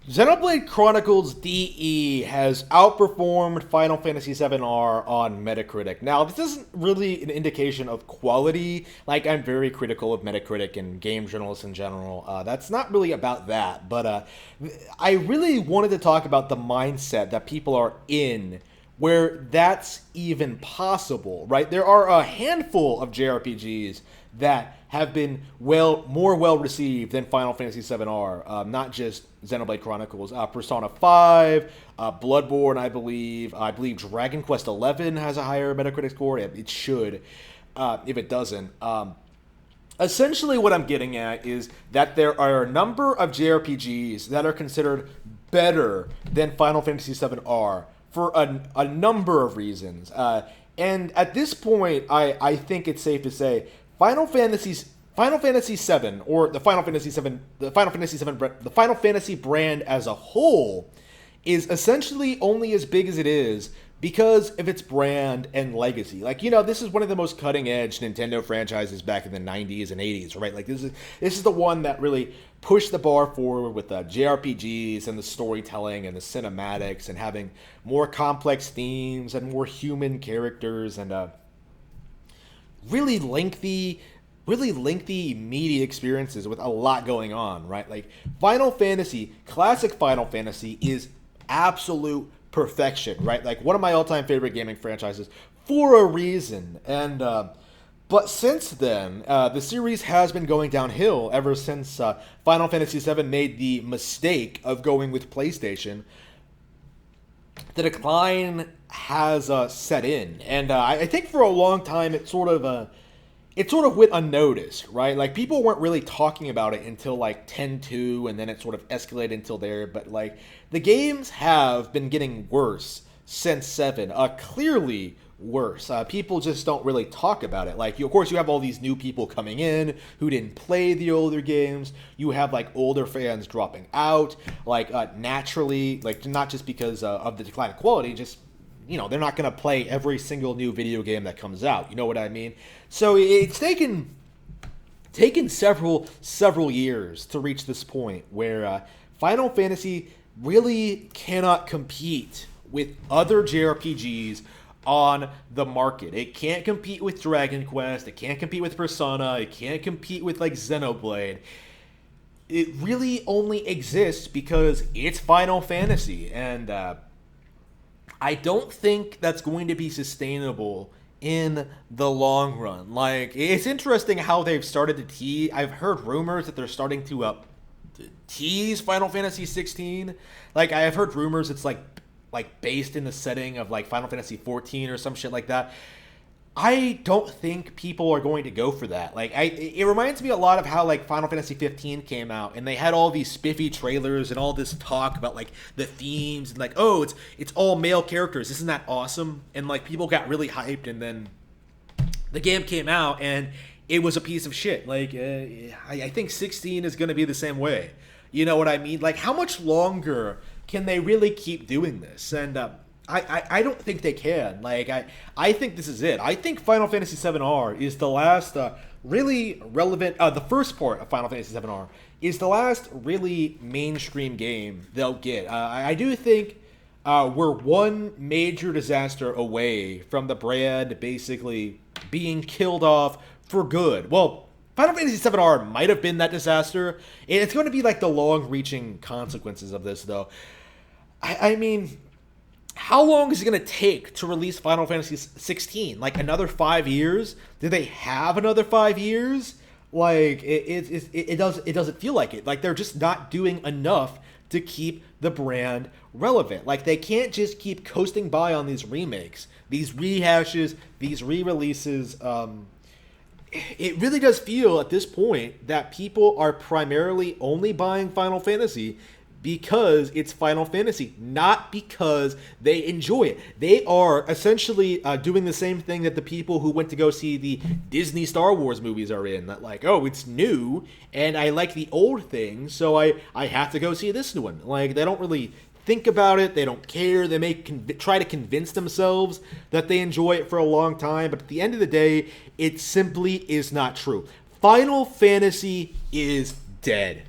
Xenoblade Chronicles DE has outperformed Final Fantasy VII R on Metacritic. Now, this isn't really an indication of quality. Like, I'm very critical of Metacritic and game journalists in general. That's not really about that. But I really wanted to talk about the mindset that people are in where that's even possible, right? There are a handful of JRPGs that have been more well received than Final Fantasy VII R. Not just Xenoblade Chronicles, Persona 5, Bloodborne, I believe. I believe Dragon Quest 11 has a higher Metacritic score. It should, if it doesn't. Essentially, what I'm getting at is that there are a number of JRPGs that are considered better than Final Fantasy VII R for a number of reasons. And at this point, I think it's safe to say Final Fantasy VII, or the Final Fantasy brand as a whole, is essentially only as big as it is because of its brand and legacy. Like, this is one of the most cutting edge Nintendo franchises back in the 90s and 80s, right? Like, this is the one that really pushed the bar forward with the JRPGs and the storytelling and the cinematics and having more complex themes and more human characters and really lengthy, meaty experiences with a lot going on, right? Like, classic Final Fantasy is absolute perfection, right? Like, one of my all-time favorite gaming franchises for a reason. And but since then, the series has been going downhill ever since Final Fantasy VII made the mistake of going with PlayStation. The decline has set in, and I think for a long time it sort of went unnoticed, right? Like, people weren't really talking about it until like 10.2, and then it sort of escalated until there. But like, the games have been getting worse since 7, clearly worse. People just don't really talk about it. Like, of course, you have all these new people coming in who didn't play the older games. You have like older fans dropping out, like naturally, like not just because of the decline in quality, just they're not going to play every single new video game that comes out. You know what I mean? So it's taken several years to reach this point where Final Fantasy really cannot compete with other JRPGs on the market. It can't compete with Dragon Quest. It can't compete with Persona. It can't compete with like Xenoblade. It really only exists because it's Final Fantasy, and I don't think that's going to be sustainable in the long run. Like, it's interesting how they've started to tease. I've heard rumors that they're starting to tease Final Fantasy 16. Like, I have heard rumors it's like based in the setting of like Final Fantasy 14 or some shit like that. I don't think people are going to go for that. Like, it reminds me a lot of how like Final Fantasy 15 came out, and they had all these spiffy trailers and all this talk about like the themes and like, oh, it's all male characters. Isn't that awesome? And like, people got really hyped, and then the game came out and it was a piece of shit. Like, I think 16 is going to be the same way. You know what I mean? Like, how much longer can they really keep doing this? And I don't think they can. Like, I think this is it. I think Final Fantasy VII R is the last really relevant. The first part of Final Fantasy VII R is the last really mainstream game they'll get. I do think we're one major disaster away from the brand basically being killed off for good. Well, Final Fantasy VII R might have been that disaster. It's going to be like the long-reaching consequences of this, though. I mean, how long is it going to take to release Final Fantasy 16? Like, another 5 years? Do they have another 5 years? Like, it doesn't feel like it. Like, they're just not doing enough to keep the brand relevant. Like, they can't just keep coasting by on these remakes, these rehashes, these re-releases. It really does feel at this point that people are primarily only buying Final Fantasy because it's Final Fantasy, not because they enjoy it. They are essentially doing the same thing that the people who went to go see the Disney Star Wars movies are in. That like, oh, it's new, and I like the old thing, so I have to go see this new one. Like, they don't really think about it. They don't care. They may try to convince themselves that they enjoy it for a long time, but at the end of the day, it simply is not true. Final Fantasy is dead.